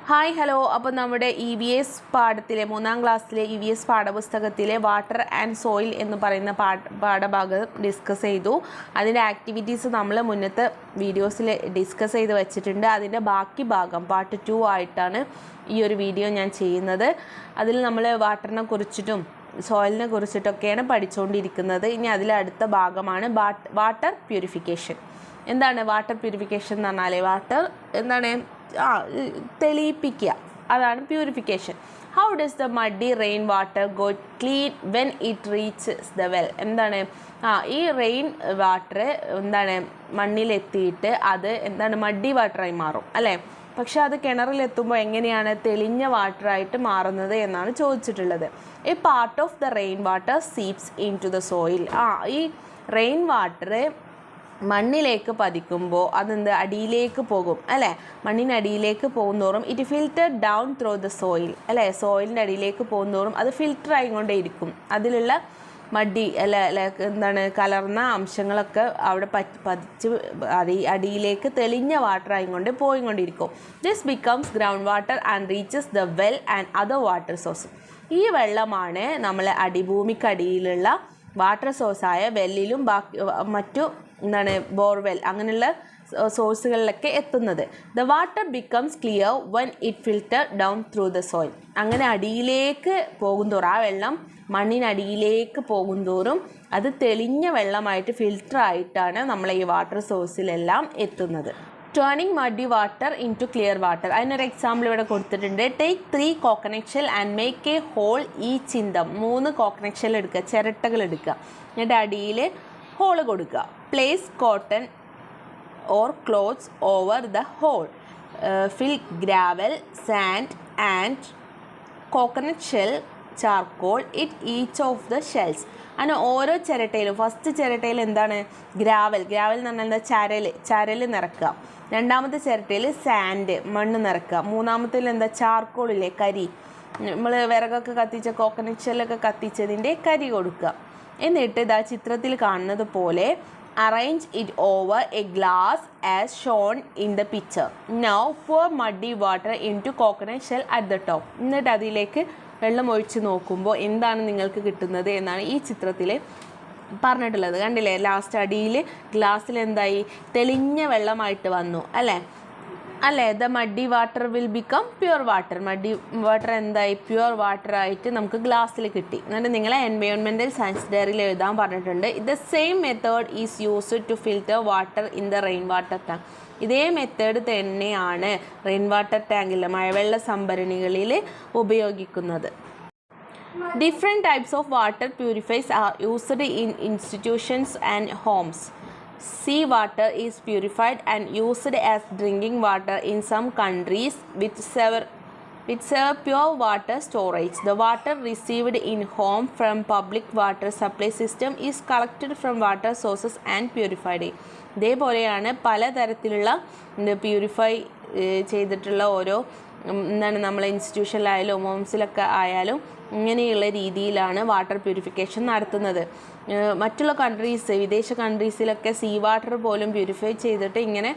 Hi hello. അപ്പോൾ നമ്മുടെ EVS പാഠത്തിലെ 3ാം ക്ലാസ്സിലെ EVS പാഠപുസ്തകത്തിലെ വാട്ടർ ആൻഡ് സോയിൽ എന്ന് പറയുന്ന പാഠഭാഗം ഡിസ്കസ് ചെയ്തു. അതിൻ്റെ ആക്ടിവിറ്റീസ് നമ്മൾ മുന്നത്തെ വീഡിയോസിൽ ഡിസ്കസ് ചെയ്ത് വെച്ചിട്ടുണ്ട്. അതിൻ്റെ ബാക്കി ഭാഗം പാർട്ട് 2 ആയിട്ടാണ് ഈ ഒരു വീഡിയോ ഞാൻ ചെയ്യുന്നത്. അതിൽ നമ്മൾ വാട്ടറിനെ കുറിച്ചിട്ടും സോയിലിനെ കുറിച്ചിട്ടൊക്കെയാണ് പഠിച്ചുകൊണ്ടിരിക്കുന്നത്. ഇനി അതിലെ അടുത്ത ഭാഗമാണ് വാട്ടർ പ്യൂരിഫിക്കേഷൻ. എന്താണ് വാട്ടർ പ്യൂരിഫിക്കേഷൻ എന്ന് പറഞ്ഞാൽ? വാട്ടർ എന്താണ് തെളിയിപ്പിക്കുക, അതാണ് purification. How does the muddy rain water go clean when it reaches the well? എന്താണ് ഈ റെയിൻ വാട്ടർ എന്താണ് മണ്ണിലെത്തിയിട്ട് അത് എന്താണ് മഡി വാട്ടറായി മാറും അല്ലേ? പക്ഷെ അത് കിണറിലെത്തുമ്പോൾ എങ്ങനെയാണ് തെളിഞ്ഞ വാട്ടറായിട്ട് മാറുന്നത് എന്നാണ് ചോദിച്ചിട്ടുള്ളത്. A part of the rain water seeps in to the soil. ഈ റെയിൻ വാട്ടർ മണ്ണിലേക്ക് പതിക്കുമ്പോൾ അതെന്ത് അടിയിലേക്ക് പോകും അല്ലേ? മണ്ണിനടിയിലേക്ക് പോകുന്തോറും it filter down through the soil അല്ലേ? സോയിലിൻ്റെ അടിയിലേക്ക് പോകുന്തോറും അത് ഫിൽറ്റർ ആയിക്കൊണ്ടേയിരിക്കും. അതിലുള്ള മഡി എന്താണ് കലർന്ന അംശങ്ങളൊക്കെ അവിടെ പതിച്ച് അടിയിലേക്ക് തെളിഞ്ഞ വാട്ടർ ആയിക്കൊണ്ട് പോയിക്കൊണ്ടിരിക്കും. This becomes ground water and reaches the well and other water source. ഈ വെള്ളമാണ് നമ്മളെ അടിഭൂമിക്കടിയിലുള്ള വാട്ടർ സോഴ്സായ വെല്ലിലും മറ്റു എന്താണ് ബോർവെൽ അങ്ങനെയുള്ള സോഴ്സുകളിലൊക്കെ എത്തുന്നത്. The water becomes clear when it filter down through the soil. അങ്ങനെ അടിയിലേക്ക് പോകുന്തോറും ആ വെള്ളം മണ്ണിനടിയിലേക്ക് പോകുന്തോറും അത് തെളിഞ്ഞ വെള്ളമായിട്ട് ഫിൽറ്റർ ആയിട്ടാണ് നമ്മളെ ഈ വാട്ടർ സോഴ്സിലെല്ലാം എത്തുന്നത്. Turning muddy water into clear water. അതിനൊരു എക്സാമ്പിൾ ഇവിടെ കൊടുത്തിട്ടുണ്ട്. Take 3 coconut shell and make a hole each in them. 3 coconut shell എടുക്കുക, ചിരട്ടകൾ എടുക്കുക, എന്നിട്ട് അടിയിൽ ഹോൾ കൊടുക്കുക. Place cotton or clothes over the hole. Fill gravel, sand and coconut shell, charcoal it each of the shells. അങ്ങനെ ഓരോ ചിരട്ടയിലും first ചിരട്ടയിൽ എന്താണ് gravel എന്ന് പറഞ്ഞാൽ എന്താ ചരൽ നിറക്കുക. രണ്ടാമത്തെ ചിരട്ടയിൽ സാൻഡ് മണ്ണ് നിറക്കുക. മൂന്നാമത്തിൽ എന്താ ചാർക്കോളില്ലേ കരി, നമ്മൾ വിറകൊക്കെ കത്തിച്ച കോക്കനട്ട് ഷെല്ലൊക്കെ കത്തിച്ചതിൻ്റെ കരി കൊടുക്കുക. എന്നിട്ട് ഇതാ ചിത്രത്തിൽ കാണുന്നത് പോലെ arrange it over A glass as shown in the picture. Now pour muddy water into coconut shell at the top. എന്നിട്ട് അതിലേക്ക് വെള്ളം ഒഴിച്ച് നോക്കുമ്പോൾ എന്താണ് നിങ്ങൾക്ക് കിട്ടുന്നത് എന്നാണ് ഈ ചിത്രത്തിൽ പറഞ്ഞിട്ടുള്ളത്. കണ്ടില്ലേ? ലാസ്റ്റ് അടിയിൽ ഗ്ലാസ്സിൽ എന്തായി തെളിഞ്ഞ വെള്ളമായിട്ട് വന്നു അല്ലേ? The muddy water will become pure water. Muddy water എന്തായി പ്യുവർ വാട്ടർ ആയിട്ട് നമുക്ക് ഗ്ലാസ്സിൽ കിട്ടി. എന്നിട്ട് നിങ്ങളെ എൻവയോൺമെൻറ്റൽ സയൻസ് ഡയറിയിൽ എഴുതാൻ പറഞ്ഞിട്ടുണ്ട്. The same method is used to filter water in the rain water tank. ഇതേ മെത്തേഡ് തന്നെയാണ് റെയിൻ വാട്ടർ ടാങ്കിൽ മഴവെള്ള സംഭരണികളിൽ ഉപയോഗിക്കുന്നത്. Different types of water purifiers are used in institutions and homes. Sea water is purified and used as drinking water in some countries which serve pure water storage. The water received in home from public water supply system is collected from water sources and purified. ഇതേപോലെയാണ് പലതരത്തിലുള്ള purify ചെയ്തിട്ടുള്ള ഓരോ എന്താണ് നമ്മളെ ഇൻസ്റ്റിറ്റ്യൂഷനിലായാലും ഹോംസിലൊക്കെ ആയാലും ഇങ്ങനെയുള്ള രീതിയിലാണ് water purification നടത്തുന്നത്. മറ്റുള്ള വിദേശ കൺട്രീസിലൊക്കെ സീ വാട്ടർ പോലും പ്യൂരിഫൈ ചെയ്തിട്ട് ഇങ്ങനെ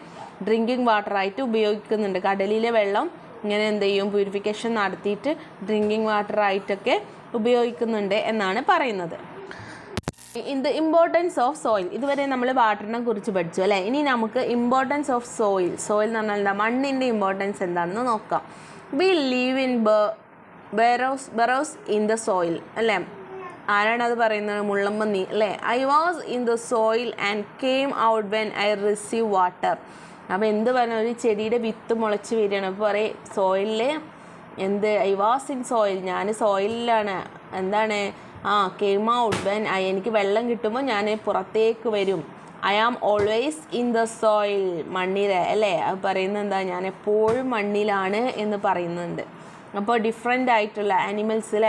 ഡ്രിങ്കിങ് വാട്ടറായിട്ട് ഉപയോഗിക്കുന്നുണ്ട്. കടലിലെ വെള്ളം ഇങ്ങനെ എന്ത് ചെയ്യും പ്യൂരിഫിക്കേഷൻ നടത്തിയിട്ട് ഡ്രിങ്കിങ് വാട്ടറായിട്ടൊക്കെ ഉപയോഗിക്കുന്നുണ്ട് എന്നാണ് പറയുന്നത്. In the importance of soil. ഇതുവരെ നമ്മൾ വാട്ടറിനെ കുറിച്ച് പഠിച്ചു അല്ലേ? ഇനി നമുക്ക് ഇമ്പോർട്ടൻസ് ഓഫ് സോയിൽ എന്ന് പറഞ്ഞാൽ എന്താ, മണ്ണിൻ്റെ ഇമ്പോർട്ടൻസ് എന്താണെന്ന് നോക്കാം. We live in burrows in the soil അല്ലേ? ആരാണ് അത് പറയുന്നത്? മുള്ളമ്പന്നി അല്ലേ? I was in the soil and came out when I receive water. അപ്പോൾ എന്ത് പറഞ്ഞാൽ ഒരു ചെടിയുടെ വിത്ത് മുളച്ച് വരികയാണ്. അപ്പോൾ പറയും സോയിലിൽ ഐ വാസ് ഇൻ സോയിൽ, ഞാൻ സോയിലാണ്. എന്താണ് കെയിം ഔട്ട് വെൻ എനിക്ക് വെള്ളം കിട്ടുമ്പോൾ ഞാൻ പുറത്തേക്ക് വരും. I am always in the soil, മണ്ണിൽ അല്ലേ? അത് പറയുന്നത് എന്താ, ഞാൻ എപ്പോഴും മണ്ണിലാണ് എന്ന് പറയുന്നുണ്ട്. അപ്പോൾ ഡിഫറെൻ്റ് ആയിട്ടുള്ള ആനിമൽസിൽ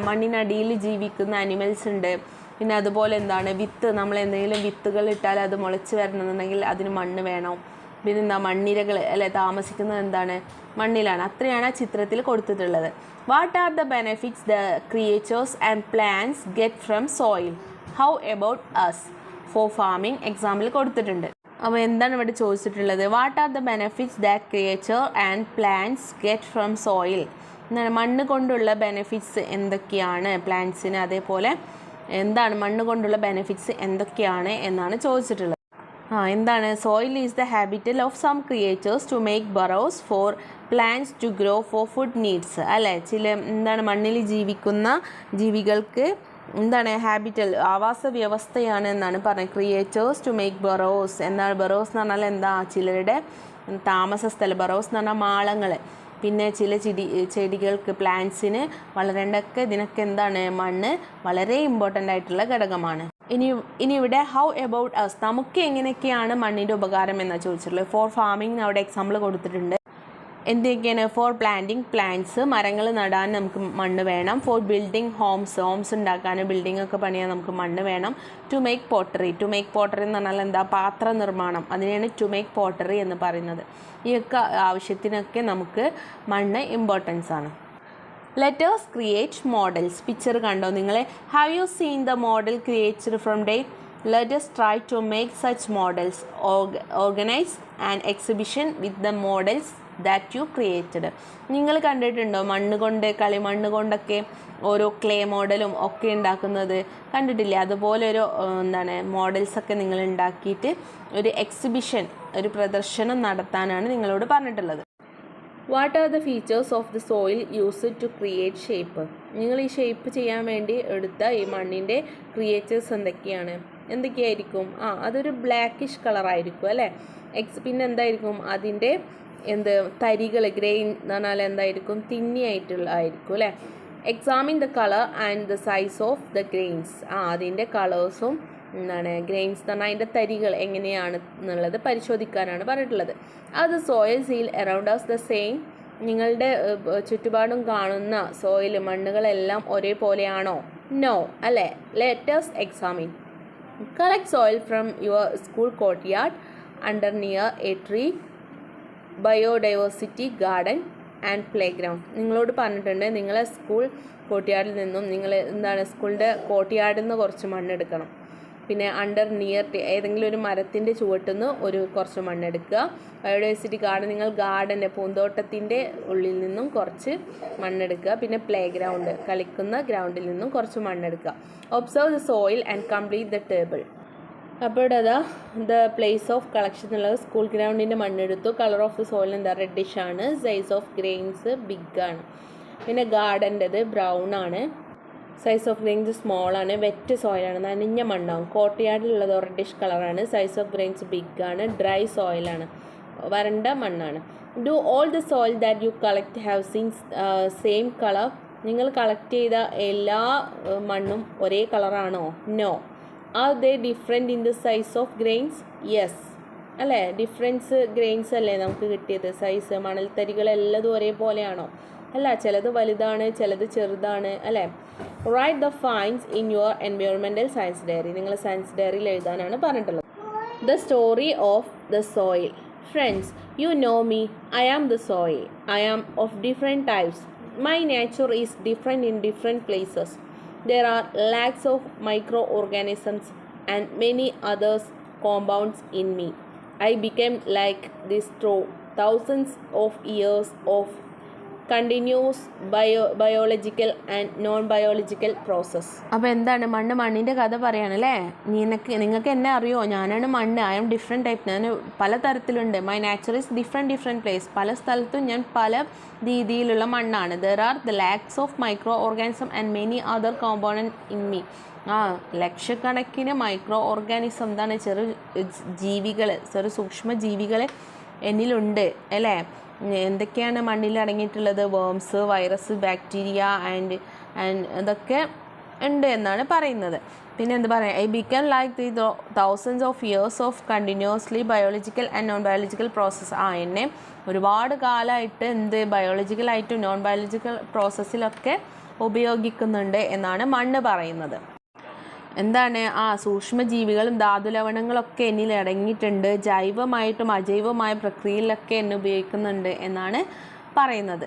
മണ്ണിനടിയിൽ ജീവിക്കുന്ന ആനിമൽസ് ഉണ്ട്. പിന്നെ അതുപോലെ എന്താണ് വിത്ത്, നമ്മൾ എന്തെങ്കിലും വിത്തുകൾ ഇട്ടാൽ അത് മുളച്ച് വരണമെന്നുണ്ടെങ്കിൽ അതിന് മണ്ണ് വേണം. പിന്നെ എന്താ മണ്ണിരകൾ അല്ലെ താമസിക്കുന്നത് എന്താണ് മണ്ണിലാണ്. അത്രയാണ് ആ ചിത്രത്തിൽ കൊടുത്തിട്ടുള്ളത്. What are the benefits the creatures and plants get from soil? How about us for farming? Example കൊടുത്തിട്ടുണ്ട്. അപ്പോൾ എന്താണ് ഇവിടെ ചോദിച്ചിട്ടുള്ളത്? What are the benefits that creature and plants get from soil? എന്താണ് മണ്ണ് കൊണ്ടുള്ള ബെനിഫിറ്റ്സ് എന്തൊക്കെയാണ് പ്ലാന്റ്സിന്, അതേപോലെ എന്താണ് മണ്ണ് കൊണ്ടുള്ള ബെനിഫിറ്റ്സ് എന്തൊക്കെയാണ് എന്നാണ് ചോദിച്ചിട്ടുള്ളത്. എന്താണ്? Soil is the habitat of some creatures to make burrows for plants to grow for food needs. അല്ലേ, എന്താണ് മണ്ണിൽ ജീവിക്കുന്ന ജീവികൾക്ക് എന്താണ് ഹാബിറ്റൽ, ആവാസ വ്യവസ്ഥയാണ് എന്നാണ് പറഞ്ഞത്. Creatures to make burrows. എന്താണ് ബറോസ് എന്ന് പറഞ്ഞാൽ? എന്താ, ചിലരുടെ താമസ സ്ഥലം. ബറോസ് എന്ന് പറഞ്ഞാൽ മാളങ്ങൾ. പിന്നെ ചില ചെടികൾക്ക്, പ്ലാന്റ്സിന് വളരേണ്ടൊക്കെ ഇതിനൊക്കെ എന്താണ്, മണ്ണ് വളരെ ഇമ്പോർട്ടൻ്റ് ആയിട്ടുള്ള ഘടകമാണ്. ഇനി ഇവിടെ ഹൗ എബൌട്ട് അസ്, നമുക്ക് എങ്ങനെയൊക്കെയാണ് മണ്ണിൻ്റെ ഉപകാരം എന്നാണ് ചോദിച്ചിട്ടുള്ളത്. ഫോർ ഫാമിംഗ് അവിടെ എക്സാമ്പിൾ കൊടുത്തിട്ടുണ്ട്. എന്തൊക്കെയാണ്? ഫോർ പ്ലാന്റിങ് പ്ലാന്റ്സ്, മരങ്ങൾ നടാൻ നമുക്ക് മണ്ണ് വേണം. ഫോർ ബിൽഡിംഗ് ഹോംസ് ഉണ്ടാക്കാൻ, ബിൽഡിംഗ് ഒക്കെ പണിയാൻ നമുക്ക് മണ്ണ് വേണം. ടു മേക്ക് പോട്ടറി എന്ന് പറഞ്ഞാൽ എന്താ, പാത്ര നിർമ്മാണം, അതിനെയാണ് ടു മേക്ക് പോട്ടറി എന്ന് പറയുന്നത്. ഈ ഒക്കെ ആവശ്യത്തിനൊക്കെ നമുക്ക് മണ്ണ് ഇമ്പോർട്ടൻസ് ആണ്. Letters create models. പിക്ചർ കണ്ടോ നിങ്ങൾ? Have you seen the model created from day? Let's try to make such models. Organise an exhibition with the models that you created. നിങ്ങൾ കണ്ടിട്ടുണ്ടോ കളിമണ്ണ് കൊണ്ടൊക്കെ ഓരോ ക്ലേ മോഡലും ഒക്കെ ഉണ്ടാക്കുന്നത് കണ്ടിട്ടില്ലേ? അതുപോലെ ഒരു മോഡൽസൊക്കെ നിങ്ങൾ ഉണ്ടാക്കിയിട്ട് ഒരു എക്സിബിഷൻ, ഒരു പ്രദർശനം നടത്താനാണ് നിങ്ങളോട് പറഞ്ഞിട്ടുള്ളത്. What are the features of the soil use to create shape? നിങ്ങൾ ഈ ഷേപ്പ് ചെയ്യാൻ വേണ്ടി എടുത്ത ഈ മണ്ണിൻ്റെ ക്രിയേച്ചേഴ്സ് എന്തൊക്കെയായിരിക്കും? അതൊരു ബ്ലാക്കിഷ് കളറായിരിക്കും അല്ലേ. പിന്നെ എന്തായിരിക്കും അതിൻ്റെ തരികൾ, ഗ്രെയിൻ എന്ന് പറഞ്ഞാൽ എന്തായിരിക്കും? ആയിരിക്കും അല്ലേ. Examine the colour and the size of the grains. അതിൻ്റെ കളേഴ്സും ഗ്രെയിൻസ് എന്ന് പറഞ്ഞാൽ അതിൻ്റെ തരികൾ എങ്ങനെയാണ് എന്നുള്ളത് പരിശോധിക്കാനാണ് പറഞ്ഞിട്ടുള്ളത്. അത് soil seal around us the same. നിങ്ങളുടെ ചുറ്റുപാടും കാണുന്ന സോയിൽ, മണ്ണുകളെല്ലാം ഒരേപോലെയാണോ? നോ അല്ലേ. Let's examine. Collect soil from your school courtyard under near a tree, biodiversity garden and play ground. നിങ്ങളോട് പറഞ്ഞിട്ടുണ്ട് നിങ്ങളെ സ്കൂൾ കോർട്ട്യാർഡിൽ നിന്നും സ്കൂളിൻ്റെ കോർട്ട്യാർഡിൽ നിന്ന് കുറച്ച് മണ്ണെടുക്കണം. പിന്നെ അണ്ടർ നിയർ ഏതെങ്കിലും ഒരു മരത്തിൻ്റെ ചുവട്ടുനിന്ന് കുറച്ച് മണ്ണെടുക്കുക. ബയോഡൈവേഴ്സിറ്റി ഗാർഡൻ, നിങ്ങൾ ഗാർഡൻ്റെ പൂന്തോട്ടത്തിൻ്റെ ഉള്ളിൽ നിന്നും കുറച്ച് മണ്ണെടുക്കുക. പിന്നെ പ്ലേ ഗ്രൗണ്ട്, കളിക്കുന്ന ഗ്രൗണ്ടിൽ നിന്നും കുറച്ച് മണ്ണെടുക്കുക. Observe the soil and complete the table. അപ്പോൾ ദ പ്ലേസ് ഓഫ് കളക്ഷൻ എന്നുള്ളത് സ്കൂൾ ഗ്രൗണ്ടിൻ്റെ മണ്ണെടുത്തു. Colour of the soil reddish ആണ്. സൈസ് ഓഫ് ഗ്രെയിൻസ് ബിഗ് ആണ്. പിന്നെ ഗാർഡൻ്റെത് ബ്രൗൺ ആണ്. സൈസ് ഓഫ് ഗ്രെയിൻസ് സ്മോൾ ആണ്. വെറ്റ് സോയിലാണ്, നനഞ്ഞ മണ്ണാവും. കോർട്ട്യാർഡിലുള്ളത് റെഡിഷ് കളറാണ്. സൈസ് ഓഫ് ഗ്രെയിൻസ് ബിഗ് ആണ്. ഡ്രൈ സോയിലാണ്, വരണ്ട മണ്ണാണ്. Do all the soil that you collect have seen same colour? നിങ്ങൾ കളക്ട് ചെയ്ത എല്ലാ മണ്ണും ഒരേ കളറാണോ? No. Are they different in the size of grains? Yes അല്ലേ. ഡിഫറൻസ് ഗ്രെയിൻസ് അല്ലേ നമുക്ക് കിട്ടിയത്. സൈസ്, മണൽത്തരികളെല്ലതും ഒരേപോലെയാണോ? അല്ല, ചിലത് വലുതാണ്, ചിലത് ചെറുതാണ് അല്ലേ. Write the finds in your environmental science diary. നിങ്ങൾ സയൻസ് ഡയറിയിൽ എഴുതാനാണ് പറഞ്ഞിട്ടുള്ളത്. The story of the soil. Friends, you know me, I am the soil. I am of different types. My nature is different in different places. There are lakhs of microorganisms and many other compounds in me. I became like this through thousands of years of continuous biological and non-biological process. അപ്പോൾ എന്താണ് മണ്ണിൻ്റെ കഥ പറയാണല്ലേ. നിങ്ങൾക്ക് എന്നെ അറിയോ? ഞാനാണ് മണ്ണ്. I am different type. ഞാൻ പല തരത്തിലുണ്ട്. My nature is different place. പല സ്ഥലത്തും ഞാൻ പല രീതിയിലുള്ള മണ്ണാണ്. There are the lakhs of micro organism and many other component in me. ലക്ഷക്കണക്കിന് മൈക്രോ ഓർഗാനിസം, ചെറു സൂക്ഷ്മ ജീവികൾ എന്നിലുണ്ട് അല്ലേ. എന്തൊക്കെയാണ് മണ്ണിൽ അടങ്ങിയിട്ടുള്ളത്? വേംസ്, വൈറസ്, ബാക്ടീരിയ ആൻഡ് ഇതൊക്കെ ഉണ്ട് എന്നാണ് പറയുന്നത്. പിന്നെ എന്ത് പറയാം? I become like the thousands of years of continuously biological and non biological process. എന്നെ ഒരുപാട് കാലമായിട്ട് ബയോളജിക്കലായിട്ടും നോൺ ബയോളജിക്കൽ പ്രോസസ്സിലൊക്കെ ഉപയോഗിക്കുന്നുണ്ട് എന്നാണ് മണ്ണ് പറയുന്നത്. എന്താണ്? സൂക്ഷ്മജീവികളും ധാതുലവണങ്ങളൊക്കെ എന്നിൽ അടങ്ങിയിട്ടുണ്ട്. ജൈവമായിട്ടും അജൈവമായ പ്രക്രിയയിലൊക്കെ എന്നെ ഉപയോഗിക്കുന്നുണ്ട് എന്നാണ് പറയുന്നത്.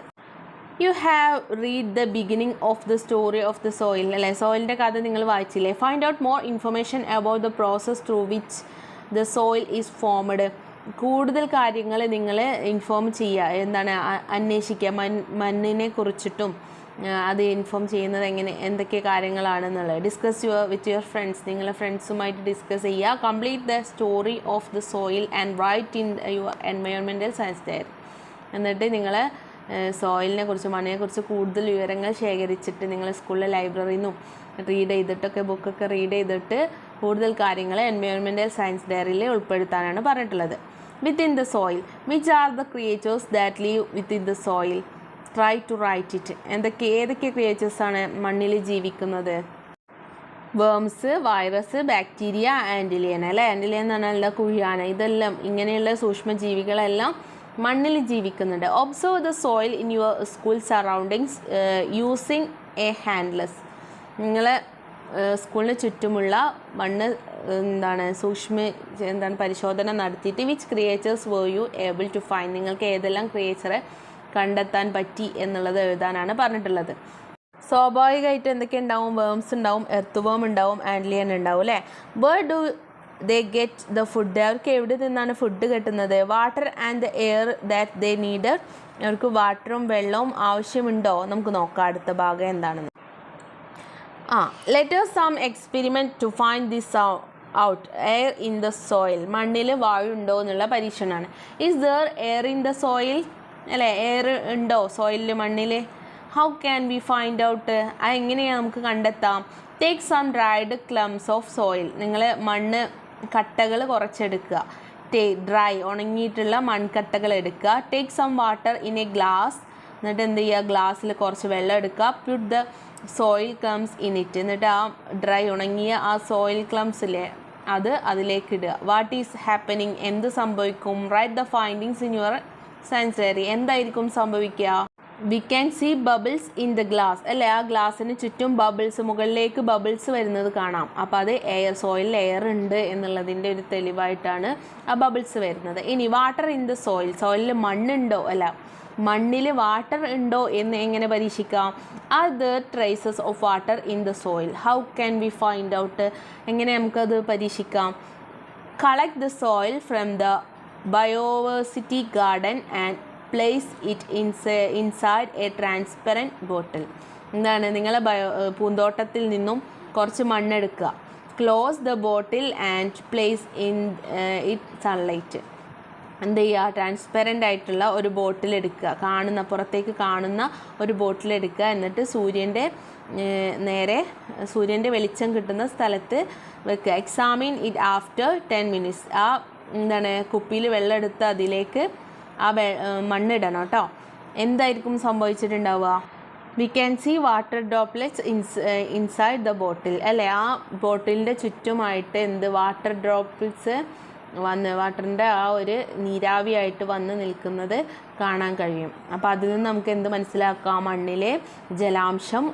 You have read the beginning of the story of the soil അല്ലേ. സോയിലിൻ്റെ കഥ നിങ്ങൾ വായിച്ചില്ലേ. Find out more information about the process through which the soil is formed. കൂടുതൽ കാര്യങ്ങൾ നിങ്ങൾ ഇൻഫോം ചെയ്യുക, എന്താണ് അന്വേഷിക്കുക, മണ്ണിനെ കുറിച്ചിട്ടും അത് ഇൻഫോം ചെയ്യുന്നത് എന്തൊക്കെ കാര്യങ്ങളാണെന്നുള്ളത്. ഡിസ്കസ് വിത്ത് യുവർ ഫ്രണ്ട്സ്, നിങ്ങളെ ഫ്രണ്ട്സുമായിട്ട് ഡിസ്കസ് ചെയ്യുക. Complete the story of the soil and write in your environmental science diary. എന്നിട്ട് നിങ്ങൾ സോയിലിനെ കുറിച്ച്, മണ്ണിനെ കുറിച്ച് കൂടുതൽ വിവരങ്ങൾ ശേഖരിച്ചിട്ട് നിങ്ങൾ സ്കൂളിലെ ലൈബ്രറിയിൽ നിന്നും റീഡ് ചെയ്തിട്ടൊക്കെ, ബുക്കൊക്കെ റീഡ് ചെയ്തിട്ട് കൂടുതൽ കാര്യങ്ങൾ എൻവയോൺമെൻറ്റൽ സയൻസ് ഡയറിയിൽ ഉൾപ്പെടുത്താനാണ് പറഞ്ഞിട്ടുള്ളത്. Within the soil, which are the creatures that live within the soil, try to write it. ഏതൊക്കെ ക്രിയേച്ചേഴ്സാണ് മണ്ണിൽ ജീവിക്കുന്നത്? Worms, virus, bacteria, antlion. അല്ലേ, ആൻറ്റിലിയൻ എന്ന് പറഞ്ഞാൽ എന്താ? കുഴിയാന. ഇതെല്ലാം ഇങ്ങനെയുള്ള സൂക്ഷ്മജീവികളെല്ലാം മണ്ണിൽ ജീവിക്കുന്നുണ്ട്. Observe the soil in your school surroundings using a hand lens. നിങ്ങളെ സ്കൂളിന് ചുറ്റുമുള്ള മണ്ണ് പരിശോധന നടത്തിയിട്ട് which creatures were you able to find, നിങ്ങൾക്ക് ഏതെല്ലാം ക്രിയേച്ചറെ കണ്ടെത്താൻ പറ്റി എന്നുള്ളത് എഴുതാനാണ് പറഞ്ഞിട്ടുള്ളത്. സ്വാഭാവികമായിട്ട് എന്തൊക്കെ ഉണ്ടാവും? വേംസ് ഉണ്ടാവും, എർത്ത് വേം ഉണ്ടാവും, ആൻറ്റിലിയൻ ഉണ്ടാവും. അല്ലേ? Where do they get the food? അവർക്ക് എവിടെ നിന്നാണ് ഫുഡ് കിട്ടുന്നത്? Water and the air that they need. അവർക്ക് വാട്ടറും വെള്ളവും ആവശ്യമുണ്ടോ? നമുക്ക് നോക്കാം അടുത്ത ഭാഗം എന്താണെന്ന്. Let us some experiment to find this out. Air in the soil, മണ്ണിൽ വായു ഉണ്ടോ എന്നുള്ള പരീക്ഷണമാണ്. Is there air in the soil? അല്ലേ, എയർ ഉണ്ടോ സോയിലിൽ, മണ്ണിൽ? How can we find out? അതെങ്ങനെയാണ് നമുക്ക് കണ്ടെത്താം? Take some dried ക്ലംസ് of soil. നിങ്ങൾ മണ്ണ് കട്ടകൾ കുറച്ചെടുക്കുക. ഡ്രൈ, ഉണങ്ങിയിട്ടുള്ള മൺകട്ടകൾ എടുക്കുക. Take some water in a glass. എന്നിട്ട് എന്ത് ചെയ്യുക? ഗ്ലാസ്സിൽ കുറച്ച് വെള്ളം എടുക്കുക. Put the soil clumps in it. എന്നിട്ട് ആ ഡ്രൈ, ഉണങ്ങിയ ആ സോയിൽ ക്ലംസിലെ അത് അതിലേക്ക് ഇടുക. What is happening? എന്ത് സംഭവിക്കും? Write the findings in your science diary. എന്തായിരിക്കും സംഭവിക്കുക? We can see bubbles in the glass. അല്ലേ, ആ ഗ്ലാസ്സിന് ചുറ്റും ബബിൾസ്, മുകളിലേക്ക് ബബിൾസ് വരുന്നത് കാണാം. അപ്പോൾ അത് എയർ, സോയിലിൽ എയർ ഉണ്ട് എന്നുള്ളതിൻ്റെ ഒരു തെളിവായിട്ടാണ് ആ ബബിൾസ് വരുന്നത്. ഇനി വാട്ടർ ഇൻ ദ സോയിൽ, സോയിലിൽ മണ്ണുണ്ടോ? അല്ല, മണ്ണിൽ വാട്ടർ ഉണ്ടോ എന്ന് എങ്ങനെ പരീക്ഷിക്കാം? Are there traces of water in the soil? How can we find out? എങ്ങനെ നമുക്കത് പരീക്ഷിക്കാം? Collect the soil from the biodiversity garden and place it inside a transparent bottle. എന്താണ്? നിങ്ങളെ പൂന്തോട്ടത്തിൽ നിന്നും കുറച്ച് മണ്ണെടുക്കുക. Close the bottle and place in it sunlight. എന്ത് ചെയ്യുക? ട്രാൻസ്പെറൻ്റ് ആയിട്ടുള്ള ഒരു ബോട്ടിൽ എടുക്കുക, പുറത്തേക്ക് കാണുന്ന ഒരു ബോട്ടിൽ എടുക്കുക. എന്നിട്ട് സൂര്യൻ്റെ വെളിച്ചം കിട്ടുന്ന സ്ഥലത്ത് വെക്കുക. Examine it after 10 minutes. ആ കുപ്പിയിൽ വെള്ളം എടുത്ത് അതിലേക്ക് ആ മണ്ണിടണം കേട്ടോ. എന്തായിരിക്കും സംഭവിച്ചിട്ടുണ്ടാവുക? We can see water droplets inside the bottle. അല്ലേ, ആ ബോട്ടിലിൻ്റെ ചുറ്റുമായിട്ട് വാട്ടർ ഡ്രോപ്ലെറ്റ്സ് വാട്ടറിൻ്റെ ആ ഒരു നീരാവിയായിട്ട് വന്ന് നിൽക്കുന്നത് കാണാൻ കഴിയും. അപ്പോൾ അതിൽ നിന്ന് നമുക്ക് എന്ത് മനസ്സിലാക്കാം? മണ്ണിൽ ജലാംശം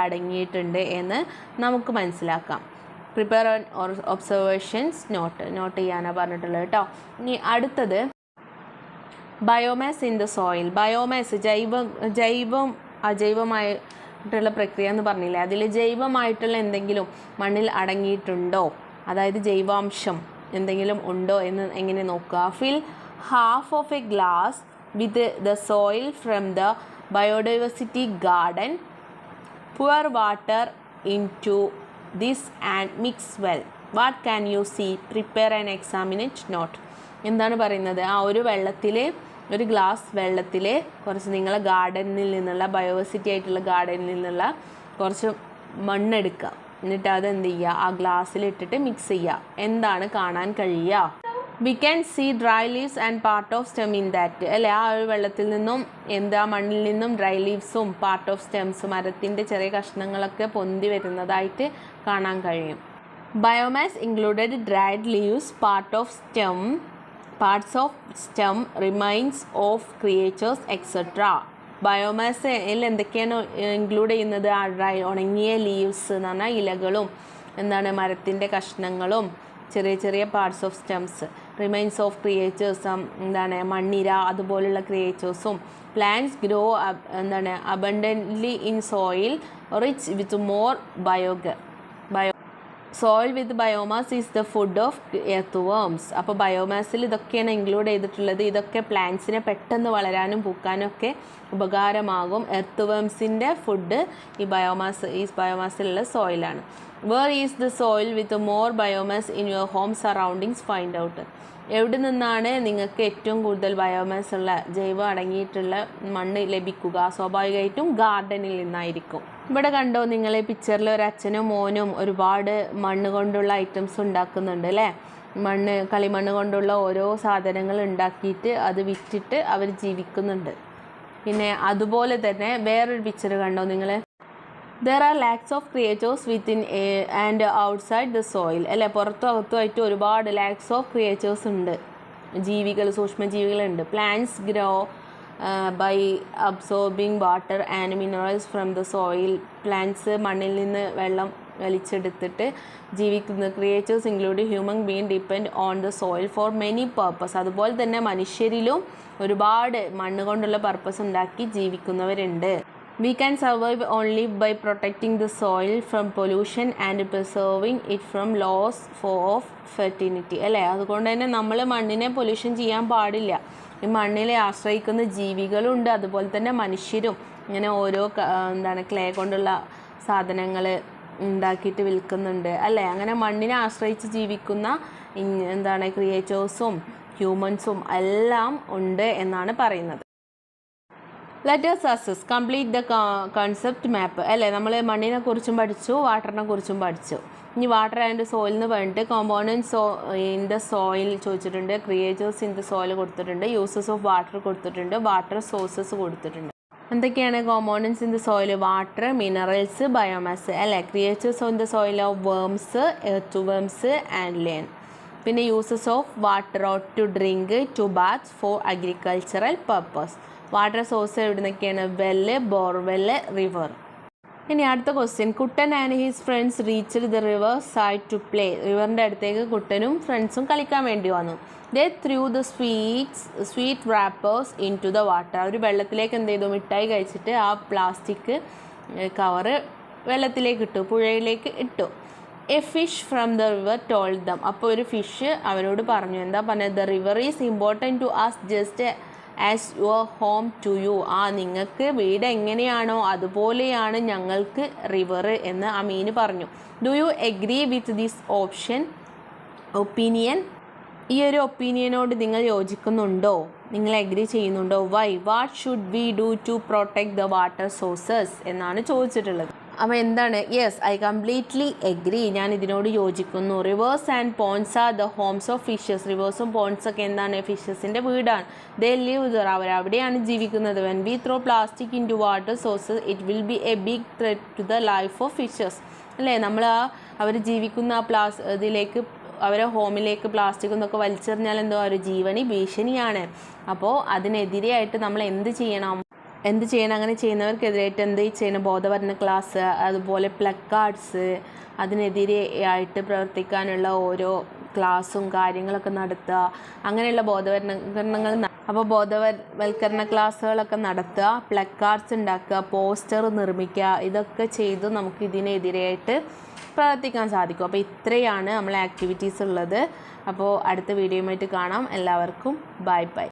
അടങ്ങിയിട്ടുണ്ട് എന്ന് നമുക്ക് മനസ്സിലാക്കാം. പ്രിപ്പയർ ഒബ്സർവേഷൻസ് നോട്ട് ചെയ്യാനാണ് പറഞ്ഞിട്ടുള്ളത് കേട്ടോ. ഇനി അടുത്തത് biomass in the soil. Biomass ജൈവം അജൈവമായിട്ടുള്ള പ്രക്രിയ എന്ന് പറഞ്ഞില്ലേ, അതിൽ ജൈവമായിട്ടുള്ള എന്തെങ്കിലും മണ്ണിൽ അടങ്ങിയിട്ടുണ്ടോ, അതായത് ജൈവാംശം എന്തെങ്കിലും ഉണ്ടോ എന്ന് എങ്ങനെ നോക്കുക? Fill half of a glass with the soil from the biodiversity garden. pour water into this and mix well. What can you see? Prepare and examine it. Note. എന്താണ് പറയുന്നത്? ആ ഒരു ഗ്ലാസ് വെള്ളത്തിൽ കുറച്ച് നിങ്ങളെ ഗാർഡനിൽ നിന്നുള്ള ബയോവേഴ്സിറ്റി ആയിട്ടുള്ള ഗാർഡനിൽ നിന്നുള്ള കുറച്ച് മണ്ണെടുക്കുക. എന്നിട്ട് അത് എന്ത് ചെയ്യുക? ആ ഗ്ലാസ്സിലിട്ടിട്ട് മിക്സ് ചെയ്യുക. എന്താണ് കാണാൻ കഴിയുക? We can see dry leaves and part of stem in that. അല്ലേ, ആ ഒരു വെള്ളത്തിൽ നിന്നും മണ്ണിൽ നിന്നും ഡ്രൈ ലീവ്സും പാർട്ട് ഓഫ് സ്റ്റെംസും മരത്തിൻ്റെ ചെറിയ കഷ്ണങ്ങളൊക്കെ പൊന്തി വരുന്നതായിട്ട് കാണാൻ കഴിയും. Biomass included dried leaves, parts of stem, remains of creatures etcetera. ബയോമാസിൽ എന്തൊക്കെയാണ് ഇൻക്ലൂഡ് ചെയ്യുന്നത്? ഉണങ്ങിയ ലീവ്സ് എന്ന് പറഞ്ഞാൽ ഇലകളും മരത്തിൻ്റെ കഷ്ണങ്ങളും, ചെറിയ ചെറിയ parts of stems, remains of creatures മണ്ണിര അതുപോലുള്ള ക്രിയേച്ചേഴ്സും. Plants grow abundantly in soil rich with more soil with biomass is the food of earthworms. അപ്പോൾ ബയോമാസിൽ ഇതൊക്കെയാണ് ഇൻക്ലൂഡ് ചെയ്തിട്ടുള്ളത്. ഇതൊക്കെ പ്ലാന്റ്സിനെ പെട്ടെന്ന് വളരാനും പൂക്കാനും ഒക്കെ ഉപകാരമാകും. എർത്ത് വേംസിൻ്റെ ഫുഡ് ഈ ബയോമാസിലുള്ള സോയിലാണ്. Where is the soil with more biomass in your home surroundings find out. എവിടെ നിന്നാണ് നിങ്ങൾക്ക് ഏറ്റവും കൂടുതൽ ബയോമാസ് ഉള്ള ജൈവം അടങ്ങിയിട്ടുള്ള മണ്ണ് ലഭിക്കുക? സ്വാഭാവികമായിട്ടും ഗാർഡനിൽ നിന്നായിരിക്കും. ഇവിടെ കണ്ടോ നിങ്ങൾ പിക്ചറിൽ ഒരു അച്ഛനും മോനും ഒരുപാട് മണ്ണ് കൊണ്ടുള്ള ഐറ്റംസ് ഉണ്ടാക്കുന്നുണ്ട് അല്ലേ? കളിമണ്ണ് കൊണ്ടുള്ള ഓരോ സാധനങ്ങൾ ഉണ്ടാക്കിയിട്ട് അത് വിറ്റിട്ട് അവർ ജീവിക്കുന്നുണ്ട്. പിന്നെ അതുപോലെ തന്നെ വേറൊരു പിക്ചർ കണ്ടോ നിങ്ങൾ? There are lakhs of creatures within and outside the soil. അല്ലേ? പുറത്തും അകത്തുമായിട്ട് ഒരുപാട് lakhs of creatures ഉണ്ട്. സൂക്ഷ്മജീവികളുണ്ട്. Plants grow by absorbing water and minerals from the soil. Plants മണ്ണിൽ നിന്ന് വെള്ളം വലിച്ചെടുത്തിട്ട് ജീവിക്കുന്ന. Creatures include human being depend on the soil for many purpose. അതുപോലെ തന്നെ മനുഷ്യരിലും ഒരുപാട് മണ്ണ് കൊണ്ടുള്ള പർപ്പസ് ഉണ്ടാക്കി ജീവിക്കുന്നവരുണ്ട്. We can survive only by protecting the soil from pollution and preserving it from loss of fertility. അല്ലേ? അതുകൊണ്ട് തന്നെ നമ്മൾ മണ്ണിനെ പൊല്യൂഷൻ ചെയ്യാൻ പാടില്ല. ഈ മണ്ണിനെ ആശ്രയിക്കുന്ന ജീവികളുണ്ട്, അതുപോലെ തന്നെ മനുഷ്യരും ഇങ്ങനെ ഓരോ ക്ലേ കൊണ്ടുള്ള സാധനങ്ങൾ ഉണ്ടാക്കിയിട്ട് വിൽക്കുന്നുണ്ട് അല്ലേ? അങ്ങനെ മണ്ണിനെ ആശ്രയിച്ച് ജീവിക്കുന്ന ക്രിയേച്ചേഴ്സും ഹ്യൂമൻസും എല്ലാം ഉണ്ട് എന്നാണ് പറയുന്നത്. Let us assess, complete the concept map. അല്ലേ? നമ്മൾ മണ്ണിനെ കുറിച്ചും പഠിച്ചു, വാട്ടറിനെ കുറിച്ചും പഠിച്ചു. ഇനി വാട്ടർ ആൻഡ് സോയിൽ എന്ന് പറഞ്ഞിട്ട് കോമ്പോണൻറ്റ്സ് ഇൻ ദ സോയിൽ ചോദിച്ചിട്ടുണ്ട്, ക്രിയേച്ചേഴ്സ് ഇൻ ദ സോയിൽ കൊടുത്തിട്ടുണ്ട്, യൂസസ് ഓഫ് വാട്ടർ കൊടുത്തിട്ടുണ്ട്, വാട്ടർ സോഴ്സസ് കൊടുത്തിട്ടുണ്ട്. എന്തൊക്കെയാണ് components in the soil? Water, minerals, biomass അല്ലേ? Creatures on the soil of worms, earthworms and learn. പിന്നെ uses of water to drink, to bath, for agricultural purpose. Water source എവിടെ നിന്നൊക്കെയാണ്? Well, borewell, river. ഇനി അടുത്ത question. Kuttan and his friends reached the river side to play. റിവറിൻ്റെ അടുത്തേക്ക് കുട്ടനും ഫ്രണ്ട്സും കളിക്കാൻ വേണ്ടി വന്നു. They threw the sweet wrappers in to the water. അവർ വെള്ളത്തിലേക്ക് എന്ത് ചെയ്തു? മിഠായി കഴിച്ചിട്ട് ആ പ്ലാസ്റ്റിക് കവറ് വെള്ളത്തിലേക്ക് ഇട്ടു, പുഴയിലേക്ക് ഇട്ടു. A fish from the river told them. അപ്പോൾ ഒരു ഫിഷ് അവരോട് പറഞ്ഞു. എന്താ പറഞ്ഞത്? The river is important to us just as your home to you. നിങ്ങൾക്ക് വീട് എങ്ങനെയാണോ അതുപോലെയാണ് ഞങ്ങൾക്ക് റിവർ എന്ന് ആ മീൻ പറഞ്ഞു. Do you agree with this opinion? ഈ ഒരു ഒപ്പീനിയനോട് നിങ്ങൾ യോജിക്കുന്നുണ്ടോ? നിങ്ങൾ എഗ്രി ചെയ്യുന്നുണ്ടോ? Why? What should we do to protect the water sources എന്നാണ് ചോദിച്ചിട്ടുള്ളത്. അപ്പോൾ എന്താണ്? Yes, I completely agree. ഞാൻ ഇതിനോട് യോജിക്കുന്നു. Rivers and ponds are the homes of fishes. റിവേഴ്സും പോൺസൊക്കെ എന്താണ്? ഫിഷസിൻ്റെ വീടാണ്. They live there. അവരവിടെയാണ് ജീവിക്കുന്നത്. When we throw plastic into water sources it will be a big threat to the life of fishes. അല്ലേ? നമ്മൾ അവർ ജീവിക്കുന്ന ഇതിലേക്ക്, അവരെ ഹോമിലേക്ക് പ്ലാസ്റ്റിക് എന്നൊക്കെ വലിച്ചെറിഞ്ഞാൽ എന്തോ ഒരു ജീവന് ഭീഷണിയാണ്. അപ്പോൾ അതിനെതിരെയായിട്ട് നമ്മൾ എന്ത് ചെയ്യണം? അങ്ങനെ ചെയ്യുന്നവർക്കെതിരായിട്ട് എന്ത് ചെയ്യണം? ബോധവൽക്കരണ ക്ലാസ്, അതുപോലെ പ്ലക്കാർഡ്സ്, അതിനെതിരെ ആയിട്ട് പ്രവർത്തിക്കാനുള്ള ഓരോ ക്ലാസ്സും കാര്യങ്ങളൊക്കെ നടത്തുക. അങ്ങനെയുള്ള ബോധവൽക്കരണ ക്ലാസ്സുകളൊക്കെ നടത്തുക, പ്ലക്കാർഡ്സ് ഉണ്ടാക്കുക, പോസ്റ്റർ നിർമ്മിക്കുക. ഇതൊക്കെ ചെയ്ത് നമുക്ക് ഇതിനെതിരെയായിട്ട് പ്രവർത്തിക്കാൻ സാധിക്കും. അപ്പോൾ ഇത്രയാണ് നമ്മളെ ആക്ടിവിറ്റീസ് ഉള്ളത്. അപ്പോൾ അടുത്ത വീഡിയോയുമായിട്ട് കാണാം. എല്ലാവർക്കും ബൈ ബൈ.